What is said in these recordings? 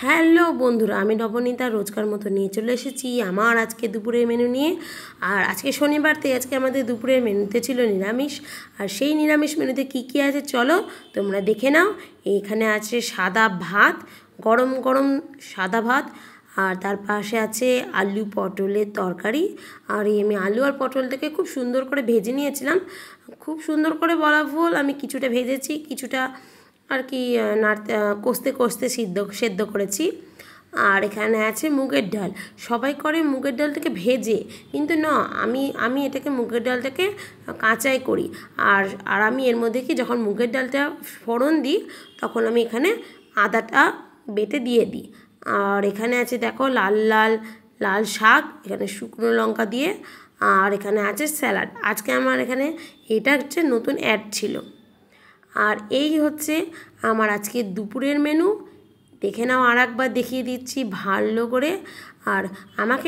Hello বন্ধুরা, আমি নবনীতা রোজকার মতো নিয়ে চলে এসেছি আমার আজকে দুপুরের মেনু নিয়ে। আর আজকে শনিবার, তাই আজকে আমাদের দুপুরের মেনুতে ছিল নিরামিষ। আর সেই নিরামিষ মেনুতে কি কি আছে চলো তোমরা দেখে নাও। এইখানে আছে সাদা ভাত, গরম গরম সাদা ভাত, আর তার পাশে আছে আলু পটলের তরকারি। আর আমি আলু আর পটলটাকে খুব সুন্দর করে ভেজে নিয়েছিলাম। খুব সুন্দর করে বলা ভুল, আমি কিছুটা ভেজেছি, কিছুটা আর কি নাড়তে কষতে কষতে সেদ্ধ করেছি। আর এখানে আছে মুগের ডাল। সবাই করে মুগের ডালটাকে ভেজে, কিন্তু না, আমি এটাকে মুগের ডালটাকে কাঁচাই করি। আর আর আমি এর মধ্যে কি যখন মুগের ডালটা ফোড়ন দিই তখন আমি এখানে আদাটা বেটে দিয়ে দিই। আর এখানে আছে দেখো লাল লাল লাল শাক, এখানে শুকনো লঙ্কা দিয়ে। আর এখানে আছে স্যালাড। আজকে আমার এখানে এটা হচ্ছে নতুন অ্যাড ছিল। আর এই হচ্ছে আমার আজকে দুপুরের মেনু। দেখে নাও, আর একবার দেখিয়ে দিচ্ছি ভালো করে। আর আমাকে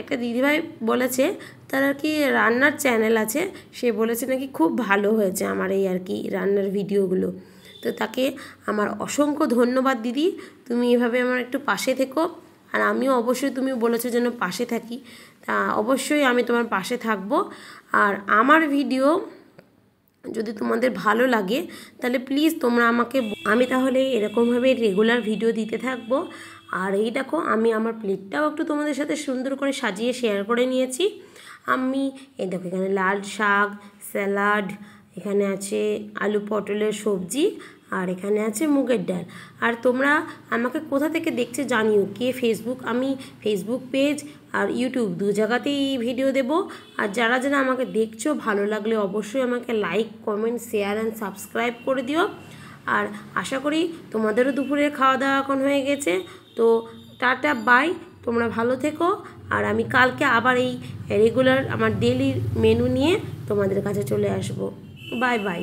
একটা দিদিভাই বলেছে, তার আর কি রান্নার চ্যানেল আছে, সে বলেছে নাকি খুব ভালো হয়েছে আমার এই আর কি রান্নার ভিডিওগুলো। তো তাকে আমার অসংখ্য ধন্যবাদ দিদি, তুমি এভাবে আমার একটু পাশে থেকো। আর আমিও অবশ্যই, তুমি বলেছো যেন পাশে থাকি, তা অবশ্যই আমি তোমার পাশে থাকবো। আর আমার ভিডিও যদি তোমাদের ভালো লাগে তাহলে প্লিজ তোমরা আমাকে, আমি তাহলে এরকমভাবে রেগুলার ভিডিও দিতে থাকবো। আর এই দেখো, আমি আমার প্লেটটাও একটু তোমাদের সাথে সুন্দর করে সাজিয়ে শেয়ার করে নিয়েছি। আমি এই দেখো, এখানে লাল শাক, স্যালাড, এখানে আছে আলু পটলের সবজি, আর এখানে আছে মুগের ডাল। আর তোমরা আমাকে কোথা থেকে দেখছে জানিও, আমি ফেসবুক পেজ আর ইউটিউব দু জায়গাতেই ভিডিও দেব। আর যারা যারা আমাকে দেখছো, ভালো লাগলে অবশ্যই আমাকে like, comment, share and subscribe করে দিও। আর আশা করি তোমাদেরও দুপুরের খাওয়া দাওয়া এখন হয়ে গেছে। তো টাটা, বাই, তোমরা ভালো থেকো। আর আমি কালকে আবার এই রেগুলার আমার ডেলি মেনু নিয়ে তোমাদের কাছে চলে আসবো। Bye bye.